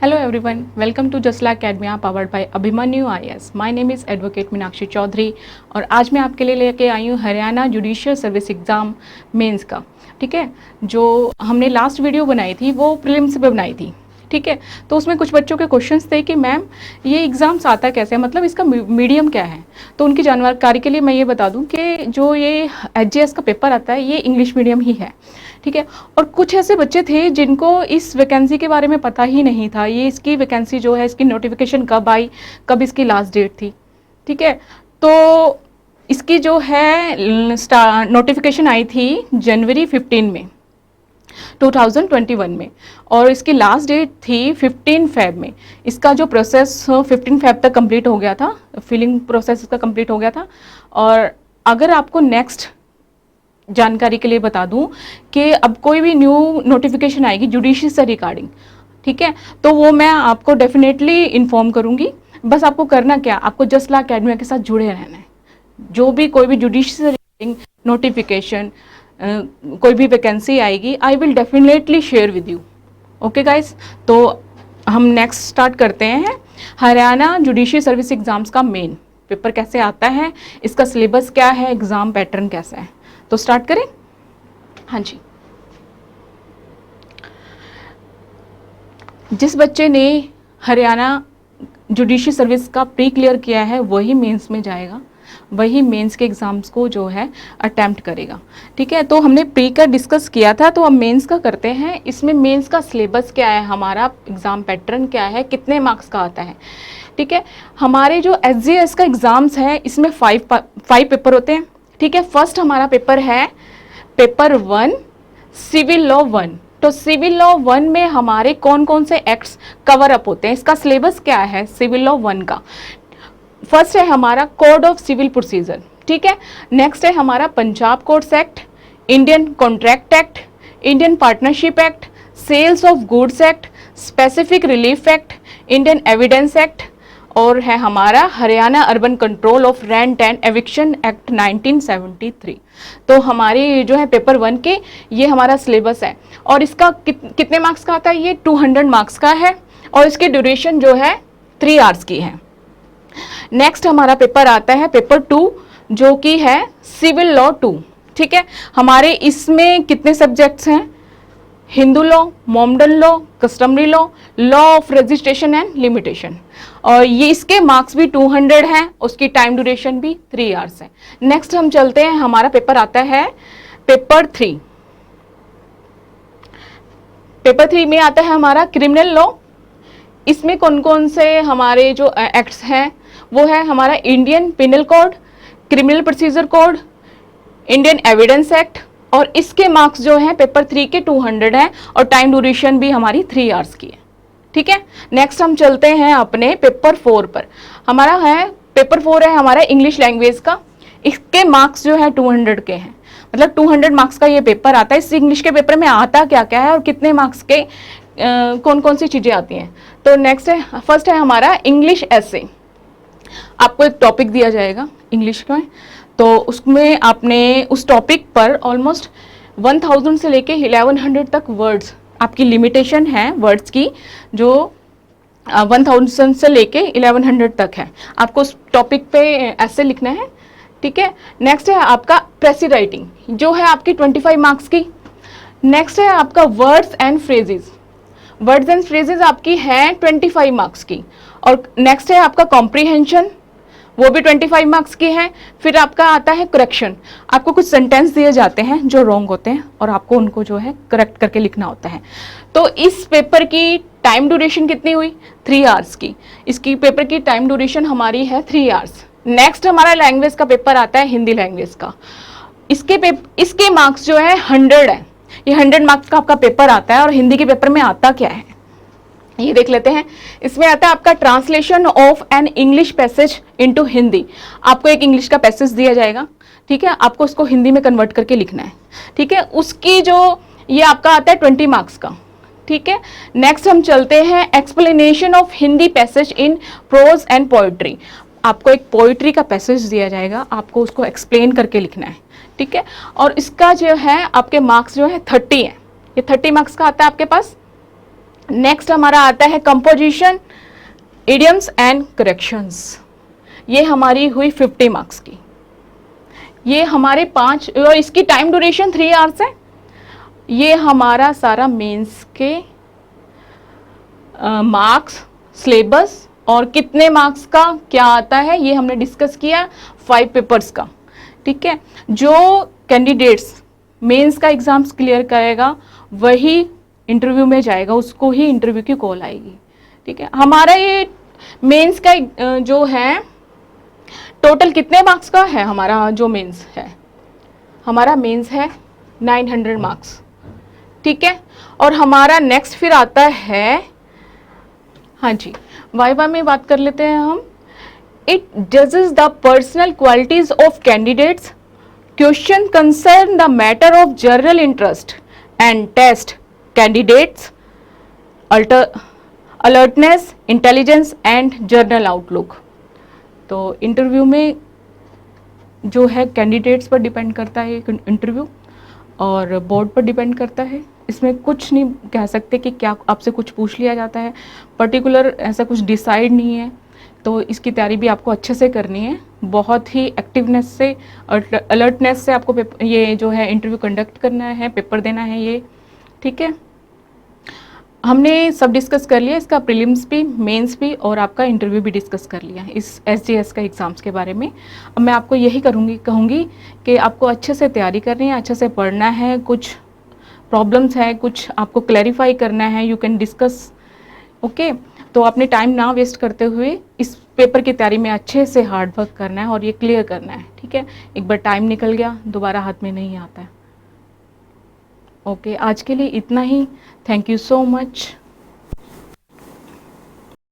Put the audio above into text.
Hello everyone, welcome to Jasla Academia powered by Abhimanyu IAS. My name is advocate Meenakshi Chaudhary और आज मैं आपके लिए लेके आई हूँ Haryana judicial service exam mains का। ठीक है, जो हमने लास्ट वीडियो बनाई थी वो प्रीलिम्स पे बनाई थी। ठीक है, तो उसमें कुछ बच्चों के क्वेश्चंस थे कि मैम ये एग्ज़ाम्स आता कैसे है, मतलब इसका मीडियम क्या है। तो उनकी जानकारी के लिए मैं ये बता दूं कि जो ये HGS का पेपर आता है ये इंग्लिश मीडियम ही है। ठीक है, और कुछ ऐसे बच्चे थे जिनको इस वैकेंसी के बारे में पता ही नहीं था, ये इसकी वैकेंसी जो है इसकी नोटिफिकेशन कब आई, कब इसकी लास्ट डेट थी। ठीक है, तो इसकी जो है नोटिफिकेशन आई थी जनवरी 15 में 2021 में और इसकी लास्ट डेट थी 15 फेब में। इसका जो प्रोसेस 15 फेब तक कंप्लीट हो गया था, फिलिंग प्रोसेस इसका कंप्लीट हो गया था। और अगर आपको नेक्स्ट जानकारी के लिए बता दूं कि अब कोई भी न्यू नोटिफिकेशन आएगी जुडिशरी से रिगार्डिंग, ठीक है, तो वो मैं आपको डेफिनेटली इन्फॉर्म करूंगी। बस आपको करना क्या, आपको जसला अकेडमी के साथ जुड़े रहना है। जो भी कोई भी जुडिशरी से रिगार्डिंग नोटिफिकेशन, कोई भी वैकेंसी आएगी, I will definitely share with you. Okay guys, तो हम नेक्स्ट स्टार्ट करते हैं। हरियाणा जुडिशरी सर्विस एग्जाम्स का मेन पेपर कैसे आता है, इसका सिलेबस क्या है, एग्जाम पैटर्न कैसा है, तो स्टार्ट करें। हाँ जी, जिस बच्चे ने हरियाणा जुडिशरी सर्विस का प्री क्लियर किया है वही मेंस में जाएगा, वही मेंस के एग्ज़ाम्स को जो है अटेम्प्ट करेगा। ठीक है, तो हमने प्री का डिस्कस किया था, तो अब मेंस का करते हैं। इसमें मेंस का सिलेबस क्या है, हमारा एग्ज़ाम पैटर्न क्या है, कितने मार्क्स का आता है। ठीक है, हमारे जो HGS का एग्ज़ाम्स है इसमें 5 पेपर होते हैं। ठीक है, फर्स्ट हमारा पेपर है पेपर 1 सिविल लॉ 1। तो सिविल लॉ 1 में हमारे कौन कौन से एक्ट्स कवर अप होते हैं, इसका सिलेबस क्या है सिविल लॉ 1 का। फर्स्ट है हमारा कोड ऑफ सिविल प्रोसीजर। ठीक है, नेक्स्ट है हमारा Punjab courts act, Indian contract act, Indian partnership act, sales of goods act, specific relief act, Indian evidence act, और है हमारा Haryana urban control of rent and eviction act 1973। तो हमारी जो है पेपर 1 के ये हमारा सिलेबस है और इसका कितने मार्क्स का आता है, ये 200 मार्क्स का है और इसकी ड्यूरेशन जो है 3 आवर्स की है। नेक्स्ट हमारा पेपर आता है पेपर 2 जो कि है सिविल लॉ 2। ठीक है, हमारे इसमें कितने सब्जेक्ट्स हैं, Hindu law, Mohammedan law, customary law, law of registration and limitation, और ये इसके मार्क्स भी 200 हैं, उसकी टाइम ड्यूरेशन भी 3 आवर्स है। नेक्स्ट हम चलते हैं, हमारा पेपर आता है पेपर 3। पेपर 3 में आता है हमारा क्रिमिनल लॉ। इसमें कौन कौन से हमारे जो एक्ट्स हैं वो है हमारा Indian penal code, criminal procedure code, Indian evidence act, और इसके मार्क्स जो हैं पेपर 3 के 200 हैं और टाइम ड्यूरेशन भी हमारी 3 आवर्स की है। ठीक है, नेक्स्ट हम चलते हैं अपने पेपर 4 पर। हमारा है पेपर 4 है हमारा इंग्लिश लैंग्वेज का। इसके मार्क्स जो है 200 के हैं, मतलब 200 मार्क्स का ये पेपर आता है। इस इंग्लिश के पेपर में आता क्या क्या है और कितने मार्क्स के कौन कौन सी चीज़ें आती हैं। तो नेक्स्ट है, फर्स्ट है हमारा इंग्लिश एसे। आपको एक टॉपिक दिया जाएगा इंग्लिश में, तो उसमें आपने उस टॉपिक पर ऑलमोस्ट 1000 से लेके 1100 तक वर्ड्स, आपकी लिमिटेशन है वर्ड्स की जो 1000 से लेके 1100 तक है, आपको उस टॉपिक पे ऐसे लिखना है। ठीक है, नेक्स्ट है आपका प्रेसी राइटिंग जो है आपकी 25 मार्क्स की। नेक्स्ट है आपका words and phrases, words and phrases आपकी है 25 मार्क्स की। और नेक्स्ट है आपका कॉम्प्रीहेंशन, वो भी 25 मार्क्स की है। फिर आपका आता है करेक्शन, आपको कुछ सेंटेंस दिए जाते हैं जो रॉन्ग होते हैं और आपको उनको जो है करेक्ट करके लिखना होता है। तो इस पेपर की टाइम ड्यूरेशन कितनी हुई, 3 आवर्स की। इसकी पेपर की टाइम ड्यूरेशन हमारी है 3 आवर्स। नेक्स्ट हमारा लैंग्वेज का पेपर आता है हिंदी लैंग्वेज का। इसके मार्क्स जो है 100 है, ये 100 मार्क्स का आपका पेपर आता है। और हिंदी के पेपर में आता क्या है ये देख लेते हैं। इसमें आता है आपका translation of an English passage into Hindi. आपको एक इंग्लिश का पैसेज दिया जाएगा, ठीक है, आपको उसको हिंदी में कन्वर्ट करके लिखना है। ठीक है, उसकी जो ये आपका आता है 20 मार्क्स का। ठीक है, नेक्स्ट हम चलते हैं explanation of Hindi passage in prose and poetry. आपको एक पोइट्री का पैसेज दिया जाएगा, आपको उसको एक्सप्लेन करके लिखना है। ठीक है, और इसका जो है आपके मार्क्स जो है 30 है, ये 30 मार्क्स का आता है आपके पास। नेक्स्ट हमारा आता है कंपोजिशन, इडियम्स एंड करेक्शंस। ये हमारी हुई 50 मार्क्स की। ये हमारे 5 और इसकी टाइम ड्यूरेशन 3 आवर्स है। ये हमारा सारा मेंस के मार्क्स, सिलेबस और कितने मार्क्स का क्या आता है ये हमने डिस्कस किया 5 पेपर्स का। ठीक है, जो कैंडिडेट्स मेंस का एग्जाम्स क्लियर करेगा वही इंटरव्यू में जाएगा, उसको ही इंटरव्यू की कॉल आएगी। ठीक है, हमारा ये मेंस का जो है टोटल कितने मार्क्स का है? हमारा जो मेंस है, हमारा मेंस है 900 मार्क्स। ठीक है, और हमारा नेक्स्ट फिर आता है, हाँ जी, वाइवा में बात कर लेते हैं हम। इट जजेस the personal qualities of candidates, question concern the matter of general interest and test candidates alertness, intelligence and general outlook. तो इंटरव्यू में जो है कैंडिडेट्स पर डिपेंड करता है इंटरव्यू, और बोर्ड पर डिपेंड करता है। इसमें कुछ नहीं कह सकते कि क्या आपसे कुछ पूछ लिया जाता है, पर्टिकुलर ऐसा कुछ डिसाइड नहीं है। तो इसकी तैयारी भी आपको अच्छे से करनी है, बहुत ही एक्टिवनेस से और अलर्टनेस से आपको ये जो है इंटरव्यू कंडक्ट करना है, पेपर देना है ये। ठीक है, हमने सब डिस्कस कर लिया, इसका प्रीलिम्स भी, मेंस भी और आपका इंटरव्यू भी डिस्कस कर लिया है इस SGS का एग्ज़ाम्स के बारे में। अब मैं आपको यही कहूँगी कि आपको अच्छे से तैयारी करनी है, अच्छे से पढ़ना है। कुछ प्रॉब्लम्स है, कुछ आपको क्लैरिफाई करना है, यू कैन डिस्कस। ओके, तो अपने टाइम ना वेस्ट करते हुए इस पेपर की तैयारी में अच्छे से हार्ड वर्क करना है और ये क्लियर करना है। ठीक है, एक बार टाइम निकल गया दोबारा हाथ में नहीं आता है। ओके, आज के लिए इतना ही। Thank you so much.